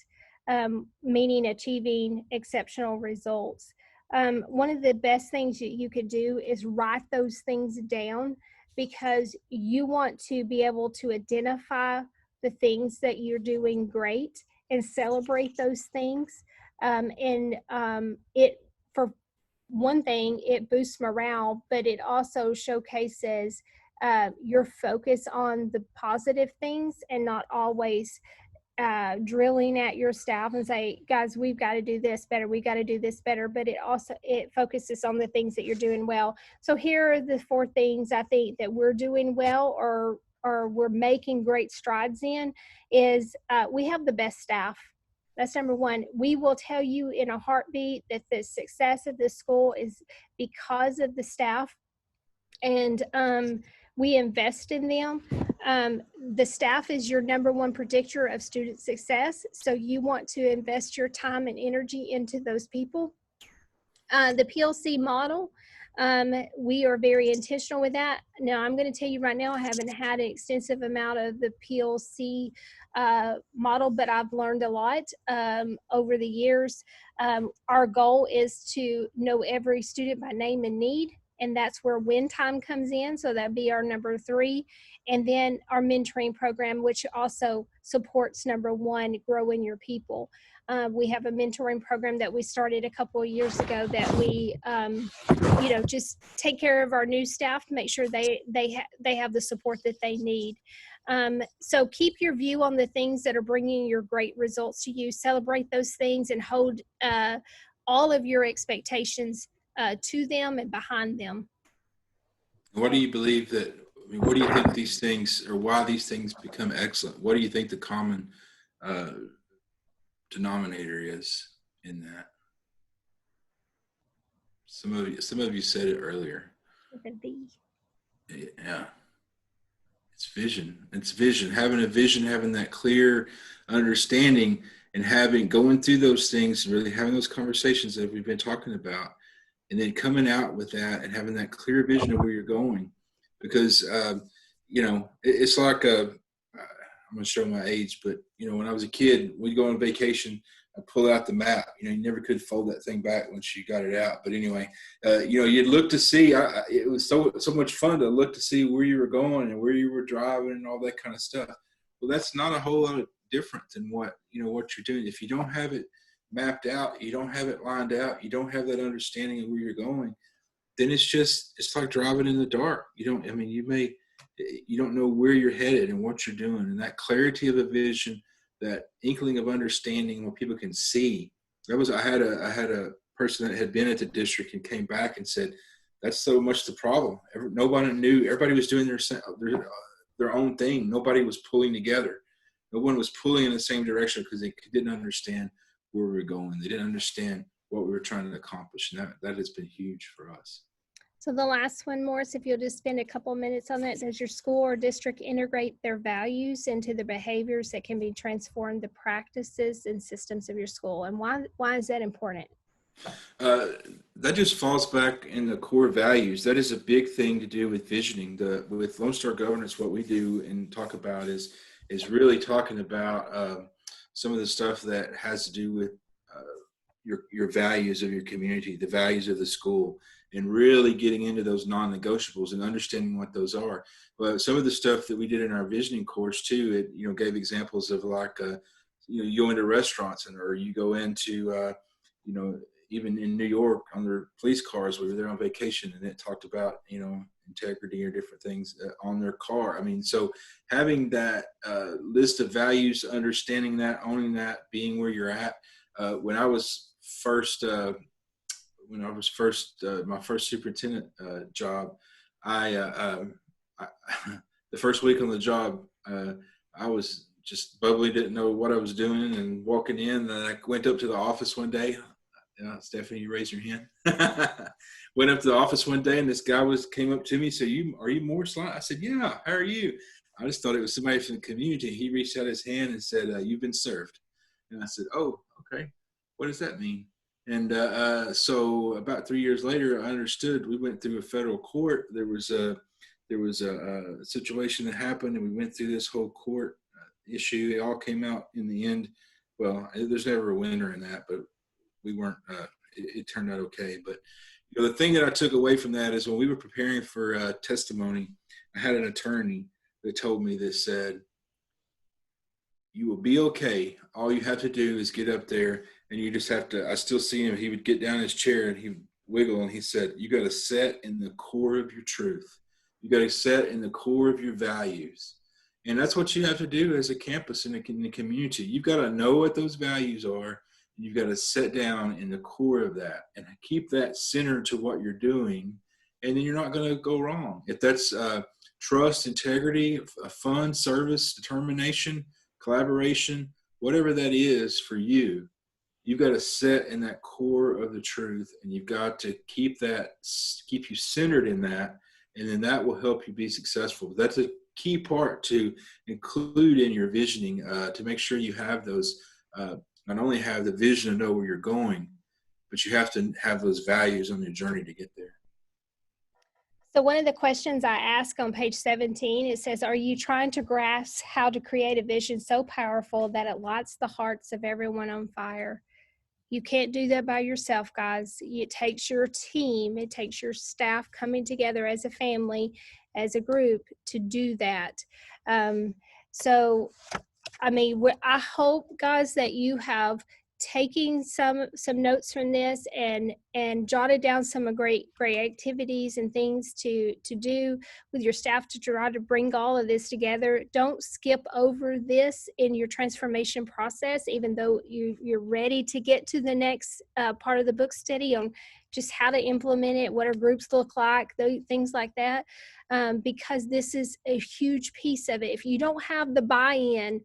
meaning achieving exceptional results? One of the best things that you could do is write those things down, because you want to be able to identify the things that you're doing great and celebrate those things. It, for one thing, it boosts morale, but it also showcases your focus on the positive things and not always drilling at your staff and say, guys, we've got to do this better, we got to do this better. But it focuses on the things that you're doing well. So here are the 4 things I think that we're doing well, or we're making great strides in. Is we have the best staff. That's number one. We will tell you in a heartbeat that the success of this school is because of the staff, and we invest in them. The staff is your number one predictor of student success, so you want to invest your time and energy into those people. The PLC model, we are very intentional with that. Now, I'm going to tell you right now, I haven't had an extensive amount of the PLC model, but I've learned a lot over the years. Our goal is to know every student by name and need, and that's where WIN time comes in. So that'd be our number 3. And then our mentoring program, which also supports number 1, growing your people. We have a mentoring program that we started a couple of years ago that we, just take care of our new staff to make sure they have the support that they need. So keep your view on the things that are bringing your great results to you. Celebrate those things and hold all of your expectations to them and behind them. What do you believe that, what do you think these things, or why these things become excellent? What do you think the common denominator is in that? Some of you said it earlier. Yeah. It's vision. It's vision. Having a vision, having that clear understanding, and going through those things, really having those conversations that we've been talking about, and then coming out with that and having that clear vision of where you're going. Because, it's like I'm going to show my age, but, when I was a kid, we'd go on vacation, I'd pull out the map. You never could fold that thing back once you got it out. But anyway, you'd look to see, it was so much fun to look to see where you were going and where you were driving and all that kind of stuff. Well, that's not a whole lot different than what you're doing. If you don't have it mapped out, you don't have it lined out, you don't have that understanding of where you're going, then it's like driving in the dark. You don't know where you're headed and what you're doing. And that clarity of a vision, that inkling of understanding where people can see. I had a person that had been at the district and came back and said, that's so much the problem. Nobody knew. Everybody was doing their own thing. Nobody was pulling together. No one was pulling in the same direction because they didn't understand where we were going. They didn't understand what we were trying to accomplish. And that has been huge for us. So the last one, Morris, if you'll just spend a couple minutes on that. Does your school or district integrate their values into the behaviors that can be transformed, the practices and systems of your school? And why is that important? That just falls back in the core values. That is a big thing to do with visioning. With Lone Star Governance, what we do and talk about is really talking about some of the stuff that has to do with your values of your community, the values of the school, and really getting into those non-negotiables and understanding what those are. But some of the stuff that we did in our visioning course too, it gave examples of like you go into restaurants or you go into even in New York on their police cars, we were there on vacation, and it talked about integrity or different things on their car. So having that list of values, understanding that, owning that, being where you're at. When I was first my first superintendent job, the first week on the job, I was just bubbly, didn't know what I was doing, and walking in, and I went up to the office one day, Stephanie, you raise your hand. Went up to the office one day, and this guy came up to me and said, are you Morris Line? I said, yeah, how are you? I just thought it was somebody from the community. He reached out his hand and said, you've been served. And I said, oh, okay. What does that mean? And so about 3 years later, I understood. We went through a federal court. There was a situation that happened, and we went through this whole court issue. It all came out in the end. Well, there's never a winner in that, but we weren't. It turned out okay. But the thing that I took away from that is when we were preparing for testimony, I had an attorney that told me this, said, you will be okay. All you have to do is get up there, and you just have to. I still see him. He would get down in his chair and he would wiggle, and he said, you got to set in the core of your truth. You got to set in the core of your values. And that's what you have to do as a campus in the community. You've got to know what those values are. And you've got to sit down in the core of that and keep that centered to what you're doing. And then you're not going to go wrong. If that's trust, integrity, fun, service, determination, collaboration, whatever that is for you, you've got to sit in that core of the truth, and you've got to keep you centered in that, and then that will help you be successful. That's a key part to include in your visioning, to make sure you have those, not only have the vision to know where you're going, but you have to have those values on your journey to get there. So one of the questions I ask on page 17, it says, are you trying to grasp how to create a vision so powerful that it lights the hearts of everyone on fire? You can't do that by yourself, guys. It takes your team, it takes your staff coming together as a family, as a group to do that. I hope, guys, that you have taking some notes from this and jotted down some great activities and things to do with your staff to try to bring all of this together. Don't skip over this in your transformation process, even though you're ready to get to the next part of the book study on just how to implement it, what our groups look like, things like that, because this is a huge piece of it. If you don't have the buy-in,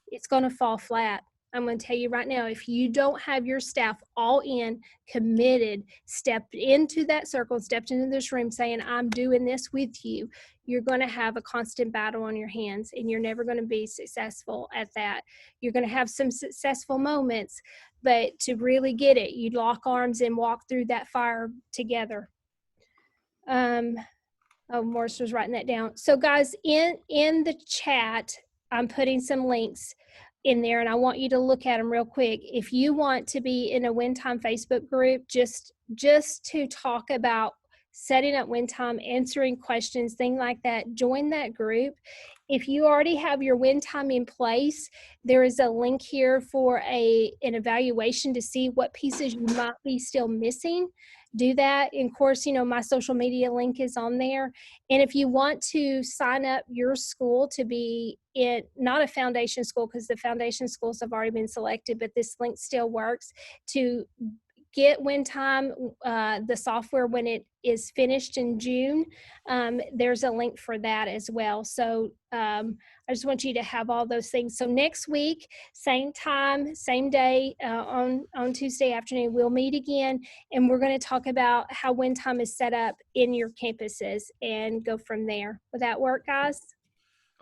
it's going to fall flat. I'm going to tell you right now, if you don't have your staff all in, committed, stepped into that circle, stepped into this room saying, I'm doing this with you, you're going to have a constant battle on your hands, and you're never going to be successful at that. You're going to have some successful moments, but to really get it, you lock arms and walk through that fire together. Morris was writing that down. So guys, in the chat, I'm putting some links in there, and I want you to look at them real quick. If you want to be in a WIN Time Facebook group, just to talk about setting up WIN Time, answering questions, things like that, join that group. If you already have your WIN Time in place, there is a link here for an evaluation to see what pieces you might be still missing. Do that. And of course, my social media link is on there. And if you want to sign up your school to be in, not a foundation school, because the foundation schools have already been selected, but this link still works, to get WIN Time, the software, when it is finished in June, there's a link for that as well. So I just want you to have all those things. So next week, same time, same day, on Tuesday afternoon, we'll meet again, and we're going to talk about how WIN Time is set up in your campuses and go from there. Will that work, guys?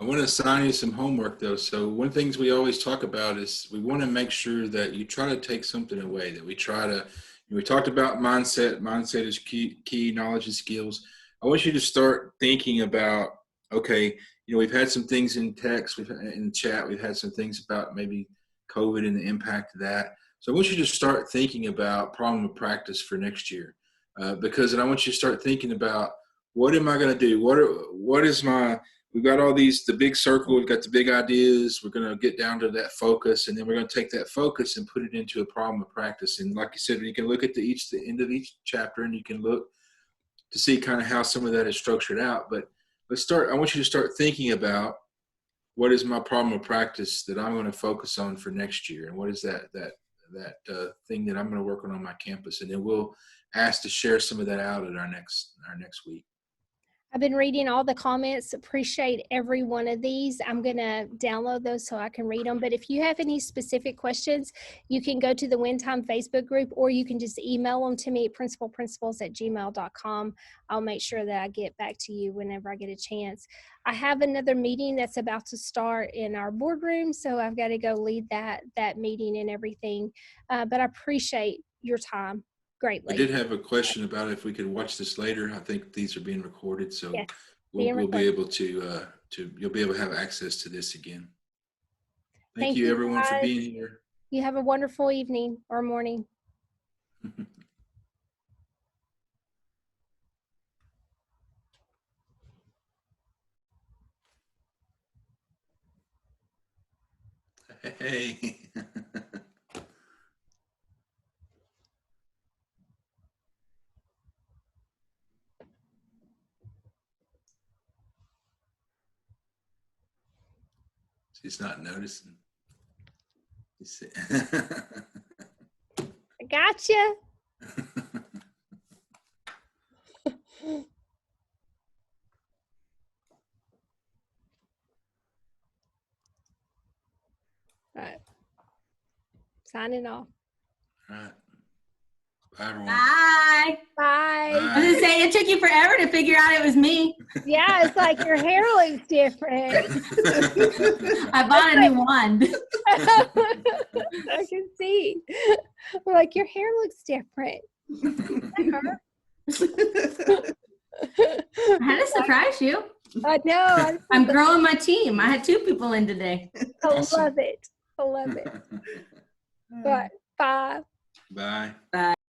I want to assign you some homework, though. So one of the things we always talk about is we want to make sure that you try to take something away, that we try to, we talked about mindset. Mindset is key, knowledge and skills. I want you to start thinking about, okay, we've had some things in text, we've had in chat, we've had some things about maybe COVID and the impact of that. So I want you to start thinking about problem of practice for next year, and I want you to start thinking about, what am I going to do? What is my, we've got all these, the big circle, we've got the big ideas, we're going to get down to that focus, and then we're going to take that focus and put it into a problem of practice. And like you said, you can look at the end of each chapter, and you can look to see kind of how some of that is structured out. But I want you to start thinking about, what is my problem of practice that I'm going to focus on for next year? And what is that thing that I'm going to work on my campus? And then we'll ask to share some of that out at our next week. I've been reading all the comments. Appreciate every one of these. I'm going to download those so I can read them. But if you have any specific questions, you can go to the Win Time Facebook group, or you can just email them to me at principalprinciples@gmail.com. I'll make sure that I get back to you whenever I get a chance. I have another meeting that's about to start in our boardroom, so I've got to go lead that meeting and everything. But I appreciate your time greatly. I did have a question about if we could watch this later. I think these are being recorded, so Yes, we'll be able to you'll be able to have access to this again. Thank you everyone for being here. You have a wonderful evening or morning. Hey. She's not noticing. You see. I gotcha. All right. Signing off. All right. Bye, everyone. Bye. Bye. I was gonna say, it took you forever to figure out it was me. Yeah, it's like your hair looks different. I bought a new wand. I can see. I'm like, your hair looks different. I had to surprise you. I know. I'm growing my team. I had 2 people in today. I Awesome. love it. I love it. But bye. Bye. Bye.